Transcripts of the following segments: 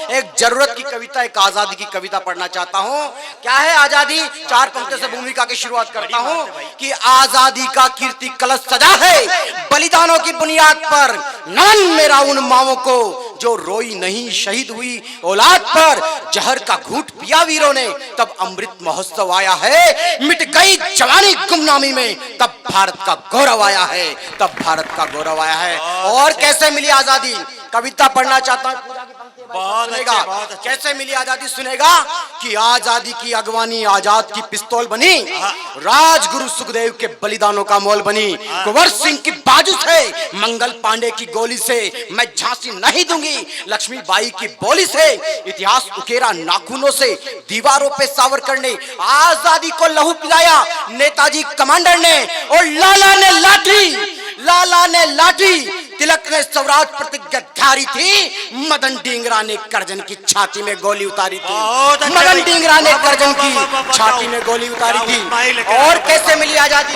एक जरूरत की कविता, एक आजादी की कविता पढ़ना चाहता हूँ। क्या है आजादी? 4 पंक्तियों से भूमिका की शुरुआत करता हूँ कि आजादी का कीर्ति कलश सजा है बलिदानों की बुनियाद पर। नमन मेरा उन माओं को जो रोई नहीं शहीद हुई औलाद पर। जहर का घूंट पिया वीरों ने तब अमृत महोत्सव आया है। मिट गई जवानी गुमनामी में तब भारत का गौरव आया है, तब भारत का गौरव आया है। और कैसे मिली आजादी? कविता पढ़ना चाहता हूँ, बहुत अच्छा। कैसे मिली आजादी सुनेगा कि आजादी की अगवानी आजाद की पिस्तौल बनी, राजगुरु सुखदेव के बलिदानों का मोल बनी। कुंवर सिंह की बाजू से, मंगल पांडे की गोली से मैं झांसी नहीं दूंगी। लक्ष्मीबाई की बोली से इतिहास उकेरा नाखूनों से। दीवारों पे सावरकर ने आजादी को लहू पिलाया, नेताजी कमांडर ने। और लाला ने लाठी, तिलक ने स्वराज प्रतिज्ञाधारी थी। मदन डींगरा ने करजन की छाती में गोली उतारी थी। मदन डींगरा ने करजन की छाती में गोली उतारी थी। और कैसे मिली आजादी?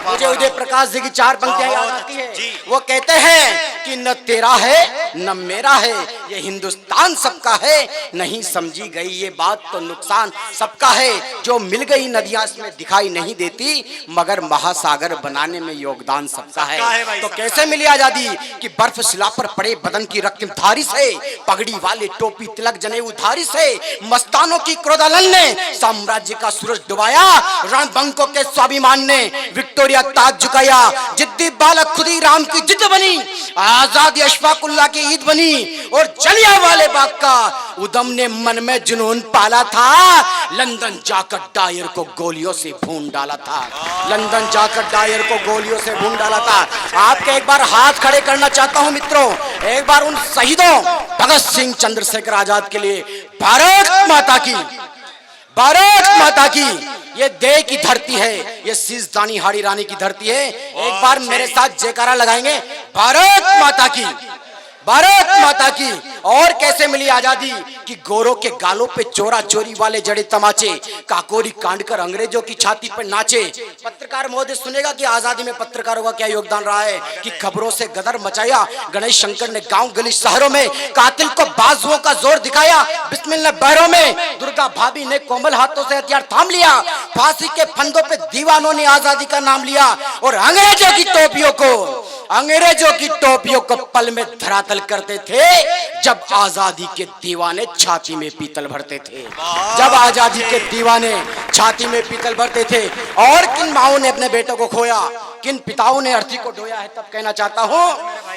मुझे उदय प्रकाश जी की 4 पंक्तियां याद आती है। वो कहते हैं कि न तेरा है न मेरा है, ये हिंदुस्तान सबका है। नहीं समझी गई ये बात तो नुकसान सबका है। जो मिल गई नदियां इसमें दिखाई नहीं देती, मगर महासागर बनाने में योगदान सबका है। तो कैसे मिली आजादी? कि बर्फ शिला पर पड़े बदन की रक्त धारी से, पगड़ी वाले टोपी तिलक जनेऊ धारी से। मस्तानों की क्रोधालन ने साम्राज्य का सूरज डुबाया। रणबंकों के स्वाभिमान ने विक्टोरिया ताज झुकाया। जिद्दी बालक खुदी राम की जिद बनी, आजादी अशफाकुल्लाह की ईद बनी। और जलियांवाले बाग का उदम ने मन में जुनून पाला था। लंदन जाकर डायर को गोलियों से भून डाला था। लंदन जाकर डायर को गोलियों से भून डाला था। आपके एक बार हाथ खड़े करना चाहता हूं मित्रों, एक बार उन शहीदों भगत सिंह चंद्रशेखर आजाद के लिए भारत माता की, भारत माता की। ये देह की धरती है, ये शीशदानी हाड़ी रानी की धरती है। एक बार मेरे साथ जयकारा लगाएंगे, भारत माता की, भारत माता की। और कैसे मिली आजादी? कि गोरों के गालों पे चोरा चोरी वाले जड़े तमाचे, काकोरी कांड कर अंग्रेजों की छाती पर नाचे। पत्रकार महोदय सुनेगा कि आजादी में पत्रकारों का क्या योगदान रहा है। कि खबरों से गदर मचाया गणेश शंकर ने गांव गली शहरों में। कातिल को बाजुओं का जोर दिखाया बिस्मिल ने बहरों में। दुर्गा भाभी ने कोमल हाथों से हथियार थाम लिया। फांसी के फंदों पे दीवानों ने आजादी का नाम लिया। और अंग्रेजों की टोपियों को पल में धरातल करते थे जब आजादी के दीवाने छाती में पीतल भरते थे। जब आजादी के दीवाने छाती में पीतल भरते थे। और किन माओं ने अपने बेटों को खोया, किन पिताओं ने अर्थी को ढोया है। तब कहना चाहता हूं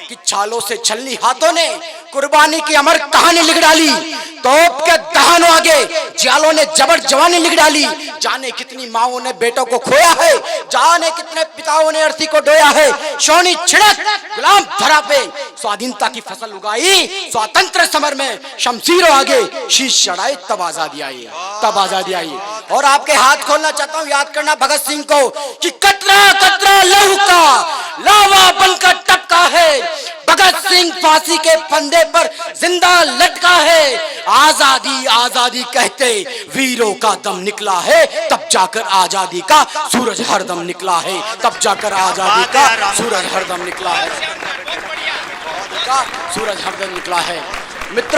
कि छालों से छलनी हाथों ने कुर्बानी की अमर कहानी लिख डाली। तोप के दहानों आगे जालों ने जबर जवानी लिख डाली। जाने कितनी माओं ने बेटों को खोया है, जाने कितने पिताओं ने अर्थी को ढोया है। सोनी छिड़क गुलाम धरा पे स्वाधीनता की फसल उगाई। स्वातंत्र समर में शमशीरों आगे शीश चढ़ाए तब आजादी आई, तब आजादी आई। और आपके हाथ खोलना चाहता हूं, याद करना भगत सिंह को कि कतरा कतरा लहू का लावा बनकर टपका है। भगत सिंह फांसी के फंदे पर जिंदा लटका है। आजादी आजादी कहते वीरों का दम निकला है, तब जाकर आजादी का सूरज हरदम निकला है। तब जाकर आजादी का सूरज हरदम निकला है, सूरज हरदम निकला है। मित्रों